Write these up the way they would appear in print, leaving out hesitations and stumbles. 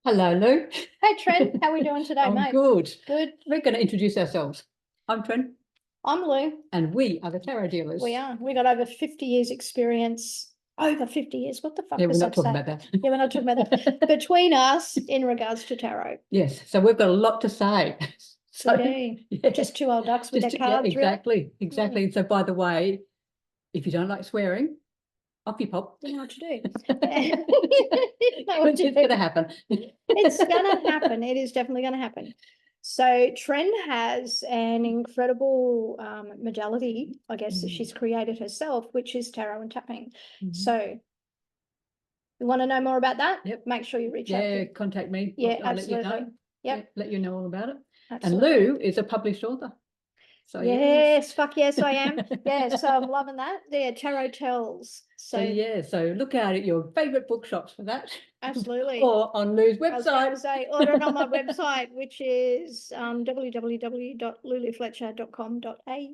Hello, Lou. Hey Tren, how are we doing today, I'm mate? good. Good. We're going to introduce ourselves. I'm Tren, I'm Lou. and we are the tarot dealers. We are. We got over 50 years experience. Over 50 years. What the fuck Yeah, does we're not that talking say? about that. Yeah, we're not talking about that. Between us in regards to tarot. Yes, so we've got a lot to say. So, Okay. yeah, Just two old ducks with their yeah, cards, exactly, really? exactly. So, by the way, if you don't like swearing, off you pop. You know what to do. You know what to It's do. going to happen. It's going to happen. It is definitely going to happen. So Tren has an incredible modality, I guess, that she's created herself, which is tarot and tapping. So you want to know more about that? Yep. Make sure you reach out Yeah, to. contact me. Yeah, I'll let you absolutely. know. Yep. Yeah, let you know all about it. Absolutely. And Lou is a published author. So yes, fuck yes, I am. Yeah, so I'm loving that. Yeah, Tarot Tells. So yeah, so look out at your favourite bookshops for that. Absolutely. Or on Lou's website. I was going to say, order it on my website, which is www.lulufletcher.com.au.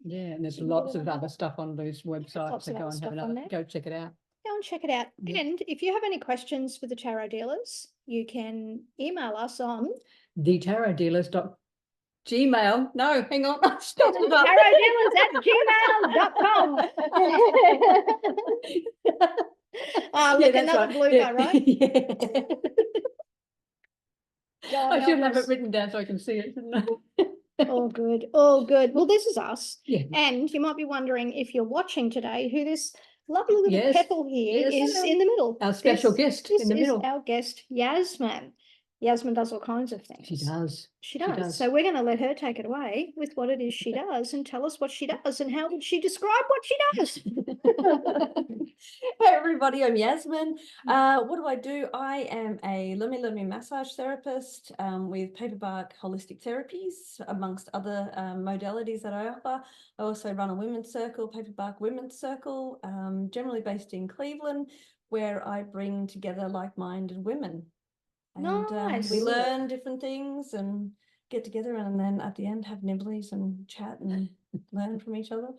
Yeah, and there's lots of other stuff on Lou's website. Lots So of go other and stuff have on another, there. go check it out. Go and check it out. Yeah. And if you have any questions for the tarot dealers, you can email us on thetarotdealers.gmail. No, hang on. Stop it up. tarotdealers@gmail.com. Look, another right. blooper, right? Yeah. God, I should have it written down so I can see it, shouldn't I? All good, all good. Well, this is us. Yeah. And you might be wondering, if you're watching today, who this lovely little petal here is in the middle. Our special guest in the middle. This is our guest, Yasmin. Yasmin does all kinds of things. She does. She does. So we're going to let her take it away with what it is she does and tell us what she does and how would she describe what she does. Hey everybody, I'm Yasmin. What do I do? I am a Lumi massage therapist with Paperbark Holistic Therapies, amongst other modalities that I offer. I also run a women's circle, Paperbark Women's Circle, generally based in Cleveland, where I bring together like-minded women. And Nice. we learn different things and get together, and then at the end have nibblies and chat and learn from each other.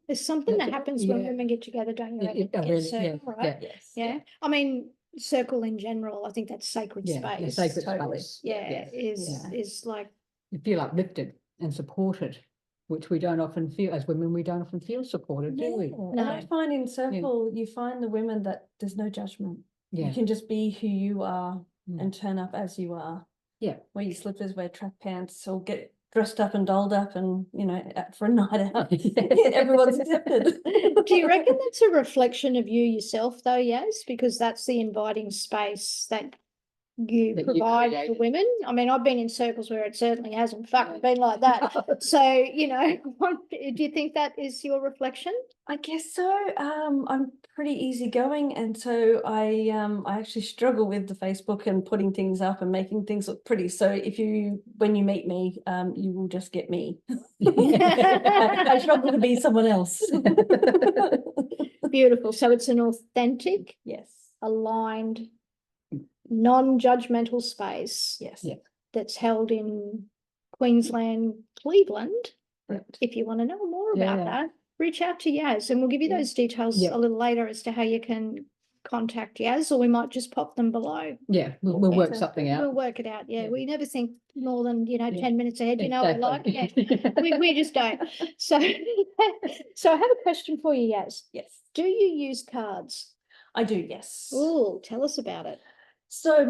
There's something that happens when women get together, don't you? Right? Yes. Yeah. I mean, circle in general, I think that's sacred space. Sacred Totally. space. Is like, you feel uplifted and supported, which we don't often feel as women. We don't often feel supported, do we? And I find in circle, you find the women that there's no judgment. You can just be who you are and turn up as you are. Yeah. Wear your slippers, wear track pants, or get dressed up and dolled up and, you know, for a night out. Everyone's accepted. do you reckon that's a reflection of you yourself though, Yas? Because that's the inviting space that you provide for women. I mean, I've been in circles where it certainly hasn't fucking been like that. So, you know, do you think that is your reflection? I guess so. I'm pretty easygoing, and so I actually struggle with the Facebook and putting things up and making things look pretty. So when you meet me, you will just get me. I struggle to be someone else. Beautiful. So it's an authentic, aligned, non-judgmental space. That's held in Queensland, Cleveland. If you want to know more about that, reach out to Yaz and we'll give you those details a little later as to how you can contact Yaz, or we might just pop them below. We'll work something out. We'll work it out. We never think more than 10 minutes ahead. You know what we like. We just don't. So so I have a question for you, Yaz. Yes. Do you use cards? I do, yes. Oh, tell us about it. So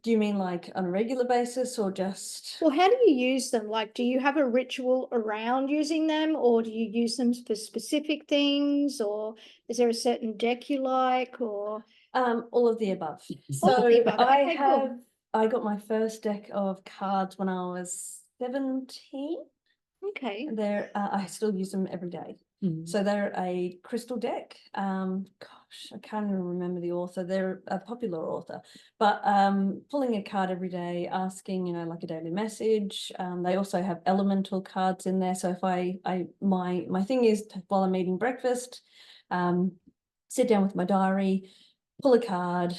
do you mean like on a regular basis or just? Well, how do you use them? Like, do you have a ritual around using them, or do you use them for specific things, or is there a certain deck you like, or? All of the above. So I got my first deck of cards when I was 17. Okay. I still use them every day. So they're a crystal deck. Gosh, I can't even remember the author. They're a popular author, but pulling a card every day, asking, like a daily message. They also have elemental cards in there. So if my thing is while I'm eating breakfast, sit down with my diary, pull a card.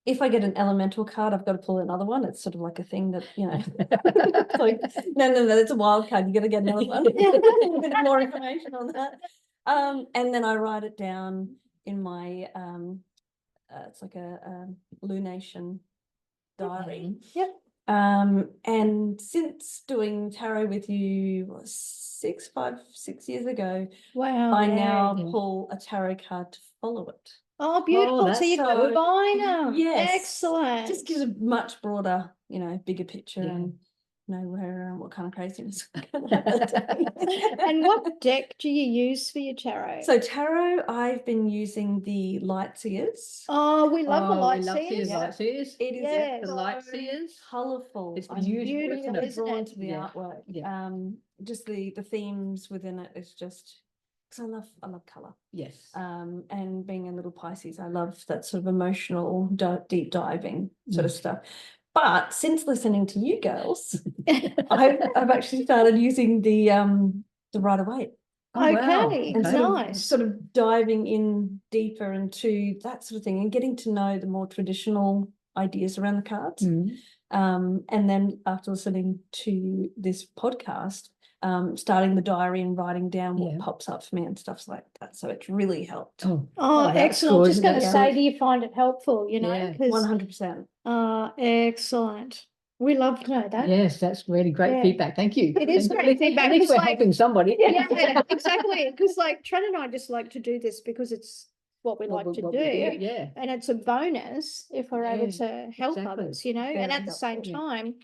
If I get an elemental card, I've got to pull another one. It's sort of like a thing that, like, no, it's a wild card. You got to get another one. A bit more information on that. And then I write it down in my, it's like a lunation diary. Yep. And since doing tarot with you 6 years ago, Wow. I yeah. now Yeah. pull a tarot card to follow it. Oh, beautiful. So that's you've got so- Vina. Yes. Excellent. Just gives a much broader, bigger picture Yeah. and know where what kind of craziness. And what deck do you use for your tarot? So tarot, I've been using the light seers. Oh, we love the Oh, light we love seers. seers, Yeah. light seers. It is Yeah. The light seers. colourful. It's I'm beautiful, really isn't it? drawn to the Yeah. artwork. Yeah. Just the themes within it is just because I love colour. Yes. And being a little Pisces, I love that sort of emotional, deep diving sort of stuff. But since listening to you girls, I've actually started using the Rider-Waite. Oh, wow. Okay, And sort of, nice. sort of diving in deeper into that sort of thing and getting to know the more traditional ideas around the cards. Mm. And then after listening to this podcast, starting the diary and writing down what Yeah. pops up for me and stuff like that. So it's really helped. Oh, that's excellent. good. Just going to That's say, good. do you find it helpful? Yeah, Because 100%. excellent. We love to know that. Yes, that's really great Yeah. feedback. Thank you. It is Thank you. great feedback. At least It's we're like- helping somebody. Yeah, exactly. Because like Tren and I just like to do this because it's what we What like to what do. we yeah. And it's a bonus if we're able to help exactly. others, and Very at the same helpful, yeah. time,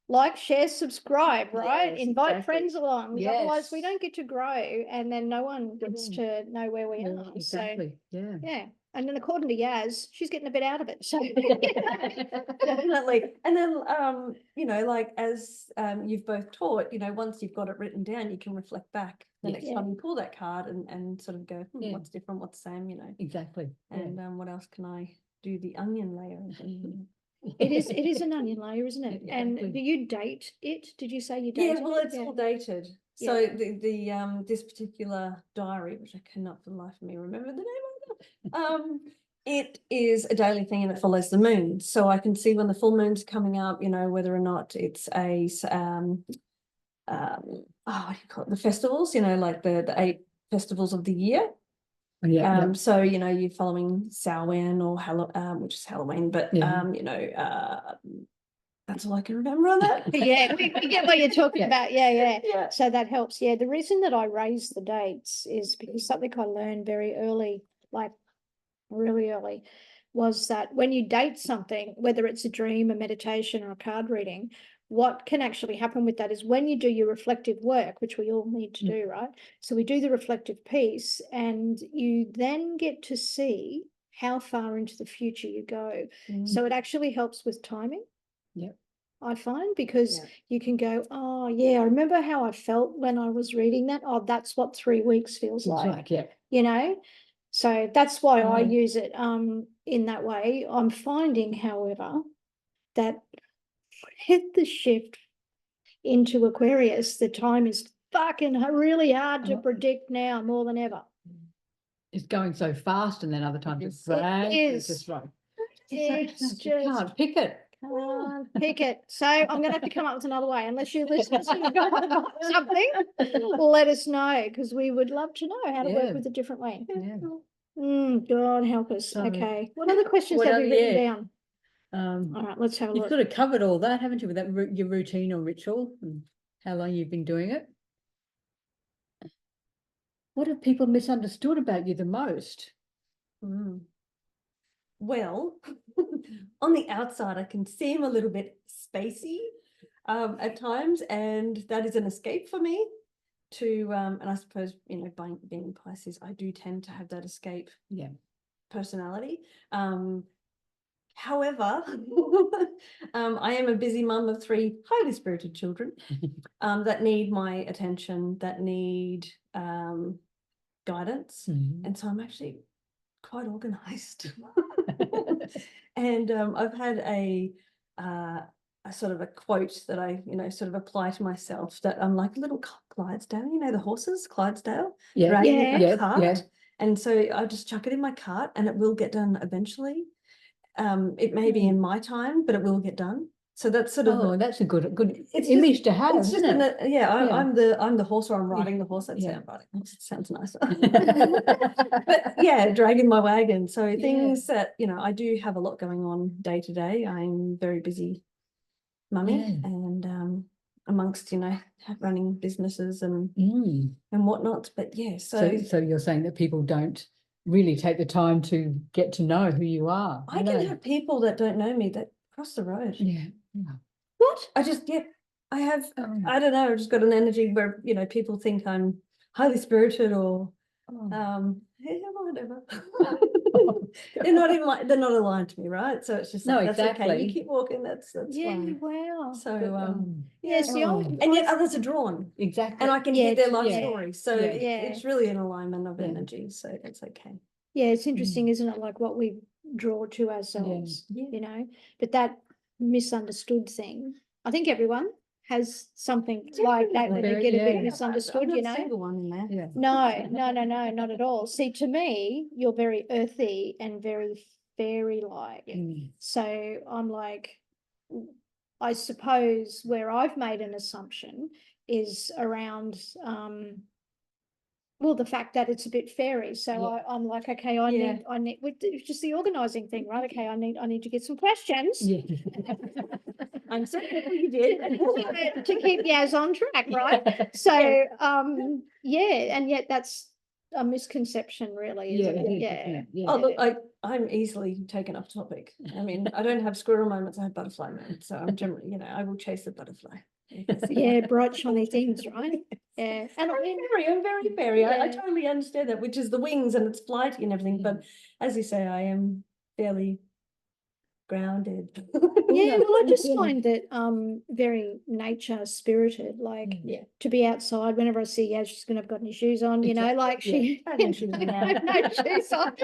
like, share, subscribe, right? Yes, Invite exactly. friends along. 'Cause otherwise we Yes. don't get to grow and then no one gets to know where we Yeah, are. exactly. Yeah. So yeah. And then according to Yaz, she's getting a bit out of it. So Definitely. And then, like as you've both taught, once you've got it written down, you can reflect back the Yes. next Yeah. time you pull that card and sort of go, Yeah. what's different, what's the same, Exactly. Yeah. and what else can I do the onion layer? it is an onion layer, isn't it? Yeah, And exactly. do you date it? Did you say you Yeah, dated well, it? it's all dated. So Yeah. the this particular diary, which I cannot for the life of me remember the name of it, it is a daily thing and it follows the moon. So I can see when the full moon's coming up, whether or not it's a what do you call it? The festivals, like the 8 festivals of the year. Yeah. Yeah. So you're following Samhain or which is Halloween, but Yeah. that's all I can remember on that. Yeah, we get what you're talking Yeah. about. Yeah. Yeah. So that helps. Yeah, the reason that I raise the dates is because something I learned very early, like really early, was that when you date something, whether it's a dream, a meditation, or a card reading, what can actually happen with that is when you do your reflective work, which we all need to do, right? So we do the reflective piece and you then get to see how far into the future you go. So it actually helps with timing. Yep. I find, because Yeah. you can go, oh yeah, I remember how I felt when I was reading that. Oh, that's what 3 weeks feels It's like, yeah. So that's why I Yeah. use it in that way. I'm finding, however, that hit the shift into Aquarius, the time is fucking really hard to Oh. predict now more than ever. It's going so fast, and then other times it's dragged. It's is. just like It's you just can't pick it. can't pick it. So I'm going to have to come up with another way. Unless you listeners have got something, let us know, because we would love to know how to Yeah. work with a different way. Yeah. God help us. So, Okay. What other questions what have other- you written yeah. down? All right, let's have a You've look. sort of covered all that, haven't you, with that your routine or ritual and how long you've been doing it? What have people misunderstood about you the most? Well, on the outside, I can seem a little bit spacey at times, and that is an escape for me to, and I suppose, being Pisces, I do tend to have that escape Yeah. personality. However, I am a busy mum of 3 highly spirited children that need my attention, that need guidance. And so I'm actually quite organized. And I've had a sort of a quote that I, sort of apply to myself, that I'm like a little Clydesdale, the horses, Clydesdale, Yeah. dragging a cart. Yeah. And so I just chuck it in my cart and it will get done eventually. It may be in my time, but it will get done. So that's sort of Oh, that's a good it's image just, to have, it's just isn't it? I'm the horse, or I'm riding the horse. I'd say Yeah. I'm riding. It sounds nicer. But yeah, dragging my wagon. So things that, I do have a lot going on day to day. I'm very busy mummy, Yeah. and amongst, running businesses and Mm. whatnot. But yeah, So you're saying that people don't really take the time to get to know who you are. I can have people that don't know me that cross the road. Yeah. Yeah. What? I have, Oh. I don't know, I've just got an energy where, people think I'm highly spirited or, Oh. yeah, whatever. They're not aligned to me, right? So it's just No, like, that's okay, exactly. you keep walking, that's Yeah, fine. wow. So, Yeah, see, Oh. and yet others are drawn, Exactly. and I can Yeah, hear their to- life yeah. stories. So Yeah. it's really an alignment of Yeah. energy, so it's okay. Yeah, it's interesting, isn't it? Like what we draw to ourselves, Yeah. but that misunderstood thing, I think everyone has something like that when they get a bit misunderstood, I'm not a single one in there. Yeah. No, not at all. See, to me, you're very earthy and very fairy-like. Mm. So I'm like, I suppose where I've made an assumption is around, well, the fact that it's a bit fairy. So Yeah. I'm like, okay, I need, it's just the organising thing, right? Okay, I need to get some questions. Yeah. I'm so happy you did. To keep Yaz on track, right? So, yeah, and yet that's a misconception, really, isn't it it? is, Yeah. isn't it? Yeah. Oh, look, I'm easily taken off topic. I mean, I don't have squirrel moments, I have butterfly moments. So I'm generally, I will chase the butterfly. Yeah, bright, shiny things, right? Yeah. And I mean, I'm very fairy. I Yeah. totally understand that, which is the wings and it's flighty and everything. But as you say, I am fairly grounded. yeah, well, I just Yeah. find that very nature spirited, like Yeah. to be outside whenever I see Yaz, she's gonna have got any shoes on, like she I have no shoes on now. no shoes on.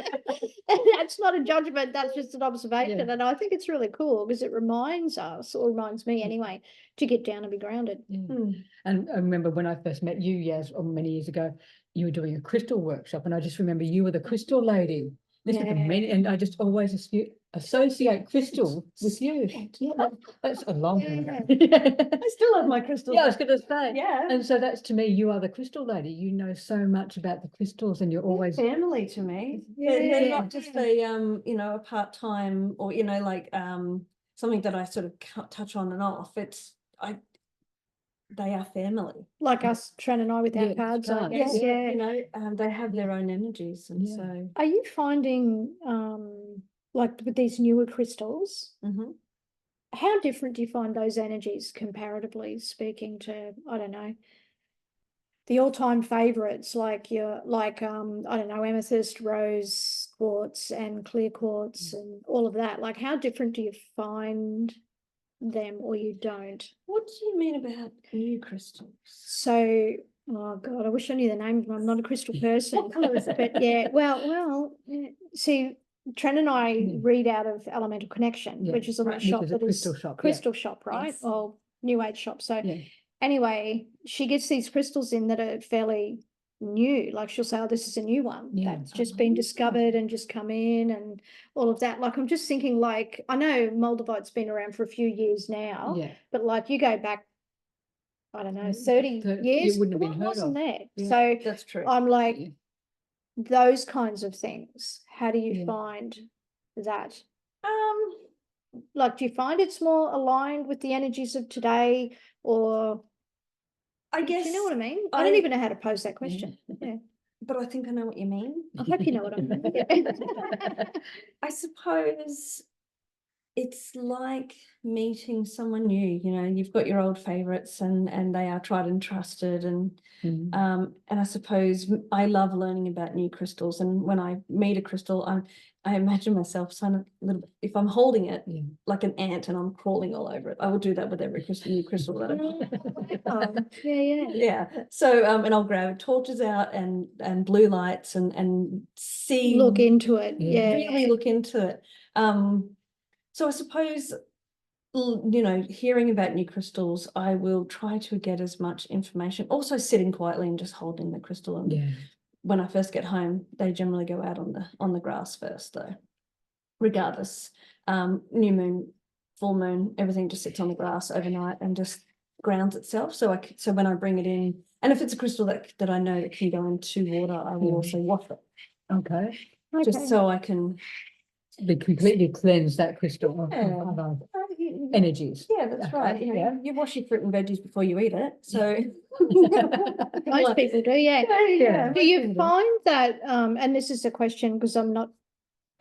That's not a judgment, that's just an observation. Yeah. And I think it's really cool because it reminds us, or reminds me anyway, to get down and be grounded. Mm. And I remember when I first met you, Yaz, many years ago, you were doing a crystal workshop, and I just remember you were the crystal lady. This was and I just always associate crystal with you. Yeah, that's a long time ago. I still have my crystals. Yeah, I was going to say. Yeah. And so that's, to me, you are the crystal lady. You know so much about the crystals, and you're always Family to me. They're not just a a part-time or something that I sort of touch on and off. They are family. Like us, Tren and I, with our cards, I guess. Yeah. They have their own energies, and so. Are you finding, like with these newer crystals, Mhm. how different do you find those energies comparatively speaking to, I don't know, the all-time favorites like I don't know, amethyst, rose quartz and clear quartz and all of that? Like, how different do you find them, or you don't? What do you mean about new crystals? So, oh God, I wish I knew the name of them. I'm not a crystal person. But yeah, well, see, Tren and I read out of Elemental Connection, which is a little shop that is crystal shop, right? Yes. Or new age shop. So anyway, she gets these crystals in that are fairly new. Like she'll say, oh, this is a new one that's just been discovered and just come in and all of that. Like, I'm just thinking, like, I know Moldavite's been around for a few years now, but like you go back, I don't know, 30 years, it wouldn't have been it wasn't there. Yeah. So That's true. I'm like, those kinds of things, how do you find that? Like, do you find it's more aligned with the energies of today, or I guess, do you know what I mean? I don't even know how to pose that question. Yeah. but I think I know what you mean. I hope you know what I mean. I suppose it's like meeting someone new. You've got your old favorites, and they are tried and trusted, and I suppose I love learning about new crystals. And when I meet a crystal, I imagine myself kind of a little bit, if I'm holding it like an ant and I'm crawling all over it. I will do that with every new crystal that I yeah. So and I'll grab torches out and blue lights and see, look into it. Really look into it. So I suppose, hearing about new crystals, I will try to get as much information. Also sitting quietly and just holding the crystal. And when I first get home, they generally go out on the grass first, though. Regardless, new moon full moon, everything just sits on the glass overnight and just grounds itself. So so when I bring it in, and if it's a crystal that I know that can go into water, I will also wash it. Okay. Just Okay. so I can Be completely cleanse that crystal of Yeah. other energies. Yeah, that's right. Okay, You know, yeah. you wash your fruit and veggies before you eat it. So Most people do, yeah. Yeah. Do you find that, and this is a question because I'm not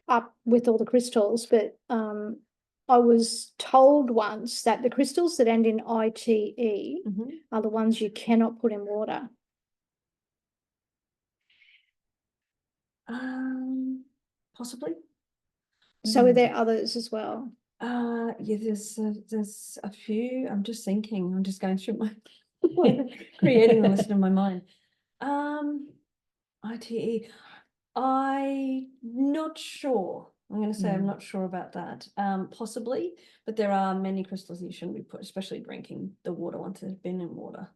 up with all the crystals, but I was told once that the crystals that end in ITE Mhm. are the ones you cannot put in water. Possibly. So are there others as well? Yeah, there's a few. I'm just thinking. I'm just going through creating a list in my mind. ITE. I'm not sure. I'm going to say I'm not sure about that. Possibly, but there are many crystals you shouldn't be put, especially drinking the water once they've been in water.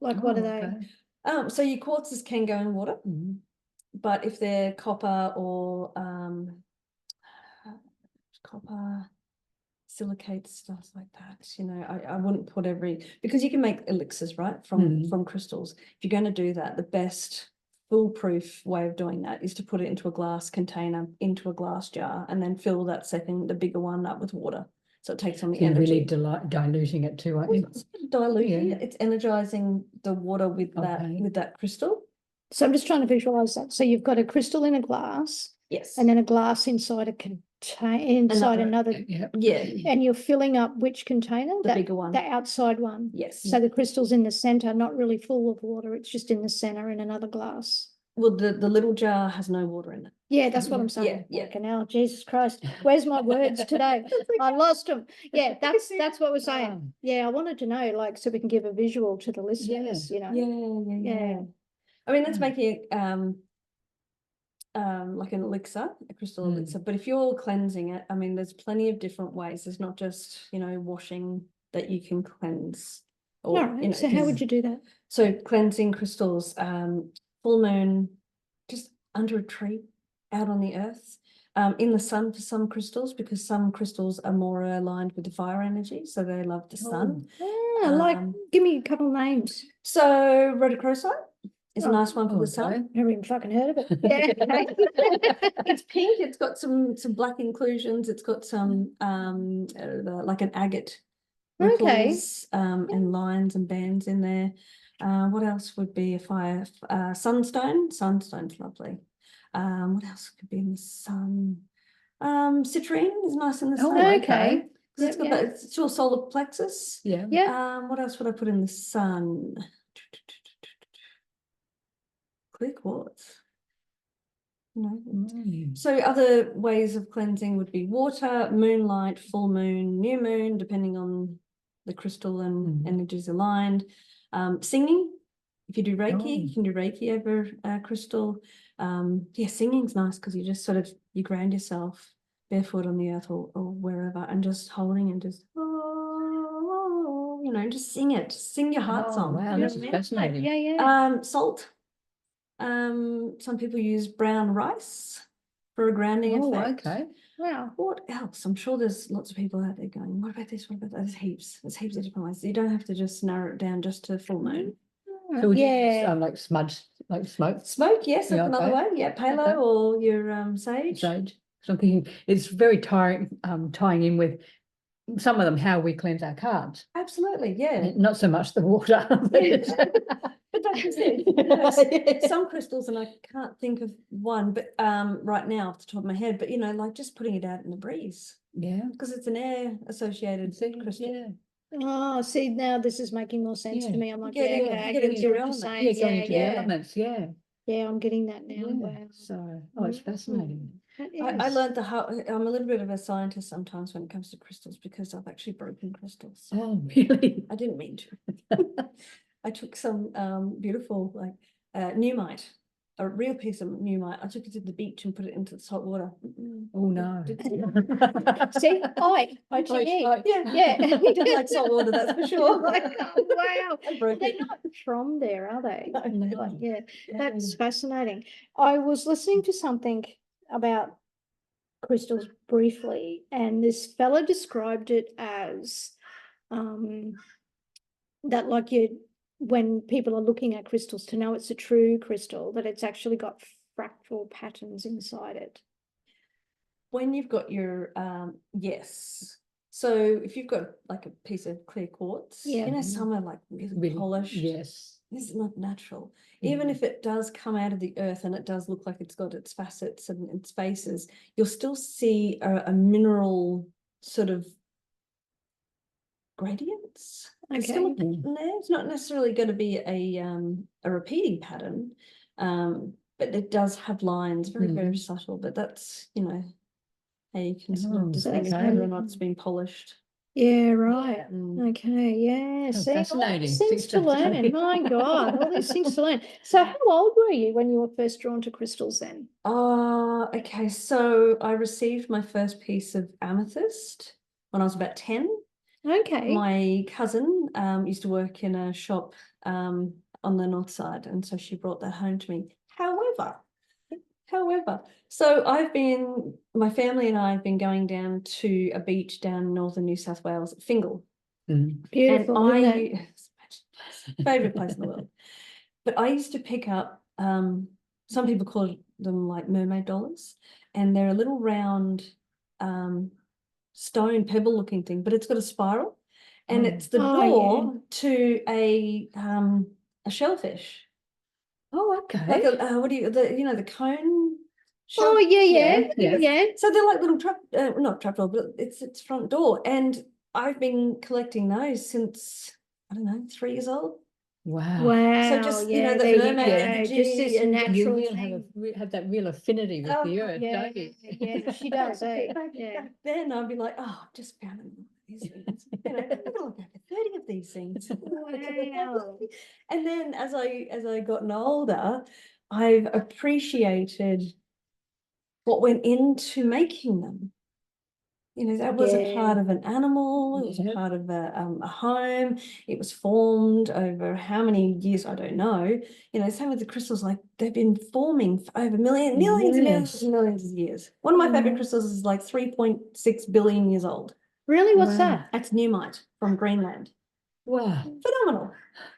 Like what are they? Okay. So your quartzes can go in water, Mhm. but if they're copper or copper, silicate stuff like that, you know, I wouldn't put because you can make elixirs, right, from crystals. If you're going to do that, the best foolproof way of doing that is to put it into a glass container, into a glass jar, and then fill the bigger one up with water. So it takes on the So you're energy. really diluting it too, aren't you? It's diluting Yeah. it. It's energizing the water with that crystal. So I'm just trying to visualize that. So you've got a crystal in a glass Yes. and then a glass inside a another, Yeah. and you're filling up which container? The bigger one. The outside one. Yes. So the crystal's in the center, not really full of water. It's just in the center in another glass. Well, the little jar has no water in it. Yeah, that's what I'm saying. Yeah. Okay, now, Jesus Christ, where's my words today? I lost them. Yeah, that's what we're saying. Yeah, I wanted to know, like, so we can give a visual to the listeners, you know. Yeah. I mean, let's make it like an elixir, a crystal elixir. But if you're cleansing it, I mean, there's plenty of different ways. There's not just, you know, washing that you can cleanse. Or, All right. you know, So how would you do that? So cleansing crystals, full moon, just under a tree, out on the earth, in the sun for some crystals, because some crystals are more aligned with the fire energy, so they love the sun. Give me a couple names. So rhodochrosite is a nice one for the sun. Never even fucking heard of it. Yeah. It's pink. It's got some black inclusions. It's got some like an agate ripples, and lines and bands in there. What else would be a fire? Sunstone. Sunstone's lovely. What else could be in the sun? Citrine is nice in the sun. Okay. Because it's got that, it's your solar plexus. Yeah. What else would I put in the sun? Clear quartz. No. So other ways of cleansing would be water, moonlight, full moon, new moon, depending on the crystal and energies aligned. Singing. If you do Reiki, you can do Reiki over crystal. Singing's nice because you just sort of, you ground yourself barefoot on the earth or wherever and just holding and just, you know, just sing it. Sing your heart song. Wow, that's fascinating. Yeah. Salt. Some people use brown rice for a grounding effect. Okay. Wow. What else? I'm sure there's lots of people out there going, what about this? What about that? There's heaps of different ways. You don't have to just narrow it down just to full moon. So would you use like smudge, like smoke? Smoke, yes, that's another way. Yeah, palo or your sage. Sage. So I'm thinking it's very tying in with some of them how we cleanse our cards. Absolutely, yeah. Not so much the water. But like I said, you know, some crystals, and I can't think of one, but right now off the top of my head, but you know, like just putting it out in the breeze. Yeah. Because it's an air associated crystal. Yeah. Oh, see, now this is making more sense to me. I'm like, getting into your elements. Yeah. Yeah, I'm getting that now. Wow. So, it's fascinating. I learned I'm a little bit of a scientist sometimes when it comes to crystals because I've actually broken crystals. Oh, really? I didn't mean to. I took some beautiful like newmite, a real piece of newmite. I took it to the beach and put it into the salt water. Oh no. See, I yeah. He didn't like salt water, that's for sure. Like, oh, wow. They're They're not from there, are they? No. Like, yeah, that's fascinating. I was listening to something about crystals briefly, and this fella described it as that like when people are looking at crystals to know it's a true crystal, that it's actually got fractal patterns inside it. When you've got your, yes. So if you've got like a piece of clear quartz, Yeah. you know, some are like really polished. Yes. This is not natural. Even if it does come out of the earth and it does look like it's got its facets and its faces, you'll still see a mineral sort of gradients. It's still Okay. a there. It's not necessarily going to be a repeating pattern, but it does have lines, very, very subtle. But that's, you know, how you can sort of distinguish okay. whether or not it's been polished. Yeah, right. Mm. Okay, yeah. Oh, See, all fascinating. these things to learn. Fascinating. My God, all these things to learn. So how old were you when you were first drawn to crystals then? Okay, so I received my first piece of amethyst when I was about 10. Okay. My cousin used to work in a shop on the north side, and so she brought that home to me. However, so my family and I have been going down to a beach down in northern New South Wales, Fingal. Beautiful, And isn't it? favorite place in the world. But I used to pick up, some people call them like mermaid dollars, and they're a little round stone pebble looking thing, but it's got a spiral, and it's the door to a shellfish. Oh, okay. Like the cone shell. Oh, yeah. So they're like little not trapdoor, but it's front door. And I've been collecting those since, I don't know, 3 years old. Wow. Wow. So just, you yeah, know, the there you mermaid go. energy Just this and You natural will thing. have that real affinity with the earth, Yeah, don't you? yeah, she does, eh? Yeah. Back then I'd be like, oh, I've just found these things. You know, I've got like over 30 of these things. Wow. And then as I gotten older, I've appreciated what went into making them. You know, that was a part of an animal, it was a part of a home, it was formed over how many years, I don't know. You know, same with the crystals, like they've been forming for over millions and millions and millions of years. One of my favorite crystals is like 3.6 billion years old. Really? What's that? That's Newmite from Greenland. Wow. Phenomenal.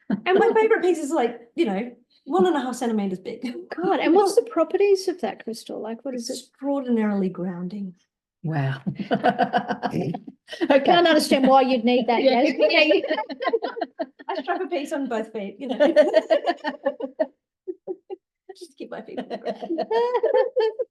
And my favorite piece is like, you know, 1.5 centimeters big. God, and what's the properties of that crystal? Like, what is it? Extraordinarily grounding. Wow. I can't understand why you'd need that. Yeah. Yes. I strap a piece on both feet, you know. Just keep my feet on the ground.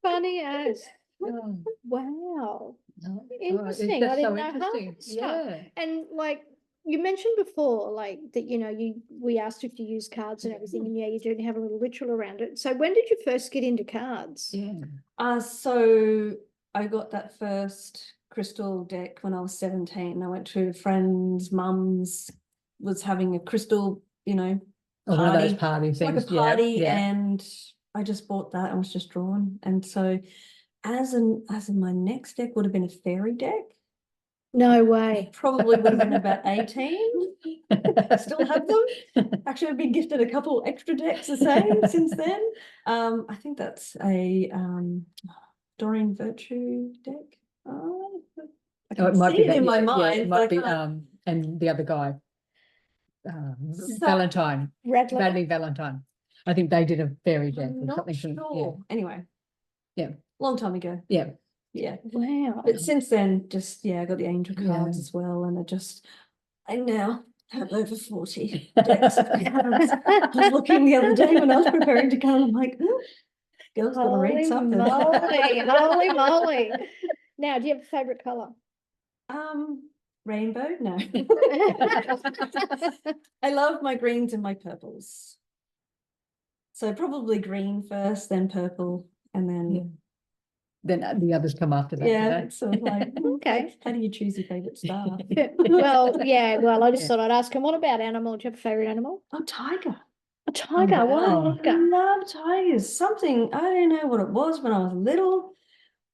Funny as. Oh, Wow. no. Interesting. That's I so didn't know half interesting. the stuff. Yeah. And like you mentioned before, like that, you know, we asked if you use cards and everything, and yeah, you do have a little ritual around it. So when did you first get into cards? Yeah. So I got that first crystal deck when I was 17. I went to a friend's mum's, was having a crystal, you know, One of those party, party things. like a party, Yeah. and I just bought that and was just drawn. And so as in my next deck would have been a fairy deck. No way. Probably would have been about 18. Still have them. Actually, I've been gifted a couple extra decks the same since then. I think that's a Doreen Virtue deck. I can it might see be it in my yeah, mind. it might be and the other guy, Valentine, Bradley Valentine. I think they did a fairy deck or something. Sure. Anyway. Yeah. Long time ago. Yeah. Yeah. Wow. But since then, just I got the angel cards as well, and I now have over 40 decks of cards. I was looking the other day when I was preparing to come, I'm like, oh, girl's got to read something. Holy moly. Now, do you have a favorite color? Rainbow? No. I love my greens and my purples. So probably green first, then purple, and then then the others come after that. Yeah, it's sort of like, okay. How do you choose your favorite star? Well, I just thought I'd ask him, what about animal? Do you have a favorite animal? Oh, tiger. A tiger. Why a I tiger? love tigers. Something, I don't know what it was when I was little,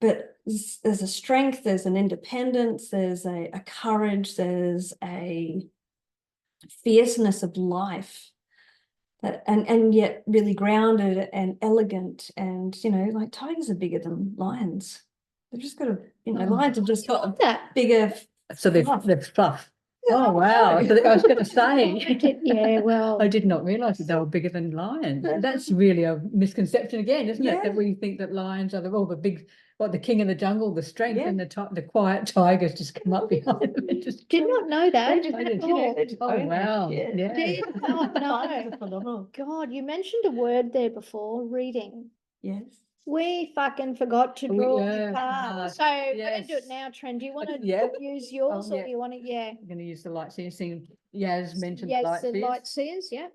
but there's a strength, there's an independence, there's a courage, there's a fierceness of life that, and yet really grounded and elegant. And, you know, like tigers are bigger than lions. They've just got a, lions have just got a That. bigger. So they've fluff. fluff. Yeah, Oh, wow. I So I was going to say. Yeah, well. I did not realise that they were bigger than lions. That's really a misconception again, isn't it? That Yeah. we think that lions are the big, the king of the jungle, the strength, Yeah. and the quiet tigers just come up behind them. And just Did not know that. They just, I did. they just Oh, own that wow. shit. Yeah. Did not The know. tigers are phenomenal. God, you mentioned a word there before, reading. Yes. We fucking forgot to We- draw yeah, the card. card. So we're gonna do it Yes. now, Trent. Do you want to Yeah. use yours or yeah. do you want to? Yeah. I'm going to use the light seers. Yaz mentioned Yes, light the seers. light seers. Yeah.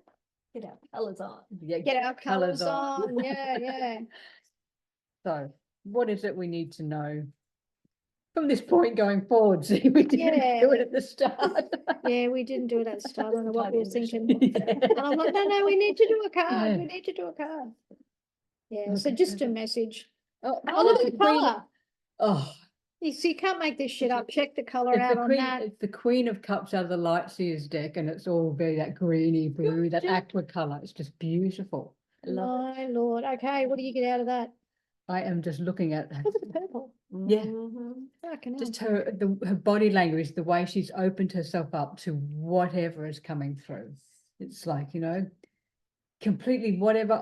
Get our colours on. Yeah, Get our colours colours on. Yeah, yeah. So, what is it we need to know from this point going forward? See, we didn't do it at the start. Yeah, we didn't do it at the start. I don't know what we were thinking. Yeah. And I'm like, no, we need to do a card. Yeah. We need to do a card. Yeah, Okay, so just a perfect. message. Oh, Oh, look at the the queen- colour. Oh, So you can't make this shit up. Check the colour it's out the on queen. that. It's the Queen of Cups out of the Light Seers deck, and it's all very that greeny blue, that Yeah. aqua color. It's just beautiful. I love My Lord. Okay, what do you get out of that? I am just looking at Look at the purple. it. Yeah. Mhm. Fucking hell. just her body language, the way she's opened herself up to whatever is coming through. It's like, completely whatever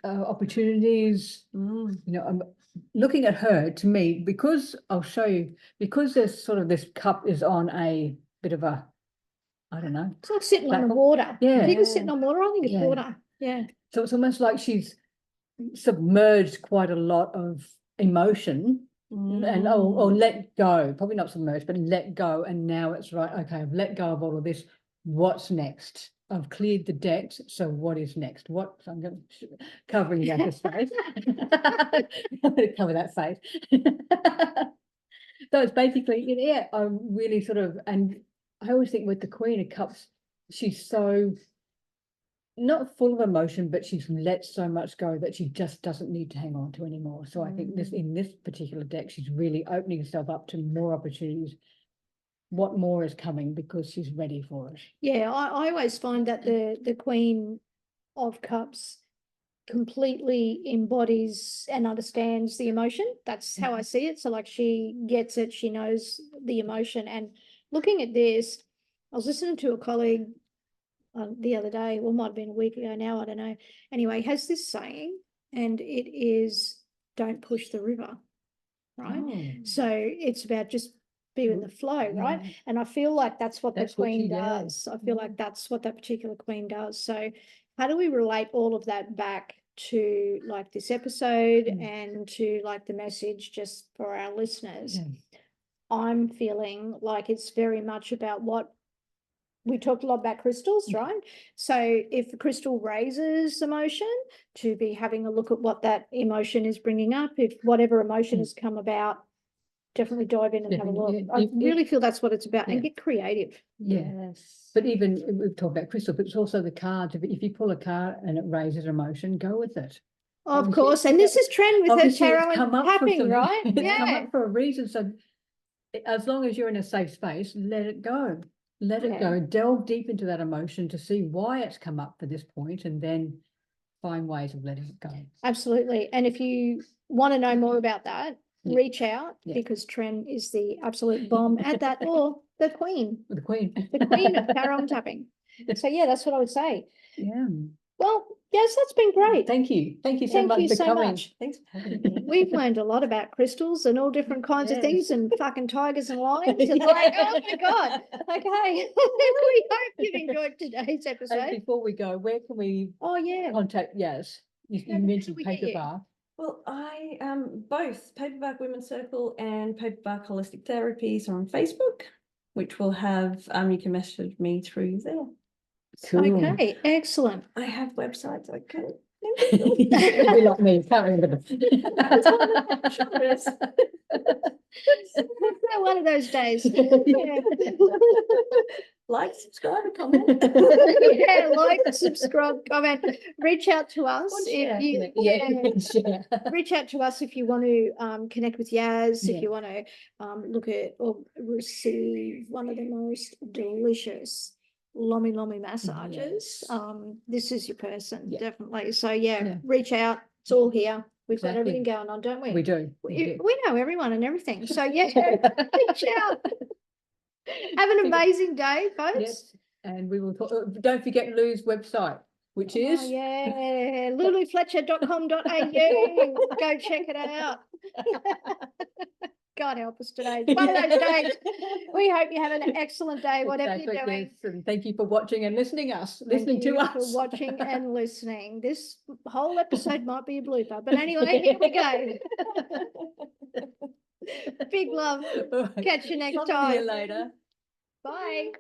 opportunities. I'm looking at her, to me, because I'll show you, because there's sort of this cup is on a bit of a, I don't know. It's like sitting on the Platform. water. Yeah. I think it's sitting on water. I think it's Yeah. water. Yeah. So it's almost like she's submerged quite a lot of emotion and or let go, probably not submerged, but let go. And now it's right. Okay, I've let go of all of this. What's next? I've cleared the decks. So what is next? So I'm going covering Yakka's face. I'm going to cover that face. So it's basically, I'm really sort of, and I always think with the Queen of Cups, she's so not full of emotion, but she's let so much go that she just doesn't need to hang on to anymore. So I think in this particular deck, she's really opening herself up to more opportunities. What more is coming because she's ready for it. Yeah, I always find that the Queen of Cups completely embodies and understands the emotion. That's how I see it. So like she gets it, she knows the emotion. And looking at this, I was listening to a colleague the other day, well, might have been a week ago now, I don't know. Anyway, has this saying, and it is, don't push the river, right? Oh, So it's about just be with the flow, right? yeah. And I feel like that's what That's the what Queen she does. does. I feel like that's what that particular Queen does. So how do we relate all of that back to like this episode and to like the message just for our listeners? Yeah. I'm feeling like it's very much about what we talked a lot about crystals, right? So if the crystal raises emotion, to be having a look at what that emotion is bringing up, if whatever emotion has come about, definitely dive in and have a look. I really feel that's what it's about, and get creative. Yes. But even we've talked about crystal, but it's also the cards. If you pull a card and it raises emotion, go with it. Of Obviously, course, and this is Tren with her Obviously, tarot it's come and up for tapping, something. right? It's come Yeah. up for a reason. So as long as you're in a safe space, let it go. Let it go. Delve deep into that emotion to see why it's come up for this point, and then find ways of letting it go. Absolutely. And if you want to know more about that, reach out because Tren is the absolute bomb at that, or the Queen. The Queen. The Queen of tarot and tapping. So yeah, that's what I would say. Yeah. Well, yes, that's been great. Thank you. Thank you so much for coming. Thanks for having me. We've learned a lot about crystals and all different kinds of things and fucking tigers and lions. And like, oh my God. Okay. We hope you've enjoyed today's And episode. before we go, where can we Oh yeah. contact Yaz? You How mentioned do we get you? Paperbark. Well, I both Paperbark Women's Circle and Paperbark Holistic Therapies are on Facebook, which will have you can message me through there. Cool. Okay, excellent. I have websites I can. Be like me, can't remember them. One of those days. Yeah. Like, subscribe, and comment. Yeah, like, subscribe, comment, reach out to us if you share. reach out to us if you want to connect with Yaz, Yeah. if you want to look at or receive one of the most delicious Lomi massages. Yes. This is your person, Yeah. definitely. So yeah, Yeah. reach out. It's all here. We've got everything Exactly. going on, don't we? We do. We know everyone and everything. So yeah, reach out. Have an amazing day, folks. Yes, and we will talk, don't forget Lou's website, which is. Oh, yeah, lulufletcher.com.au. Go check it out. God help us today. It's one of those days. We hope you have an excellent day, whatever you're Exactly, doing. yes, and thank you for watching and listening to us. Thank you for watching and listening. This whole episode might be a blooper, but anyway, here we go. Big love. All right. Catch you next Talk to time. you later. Bye.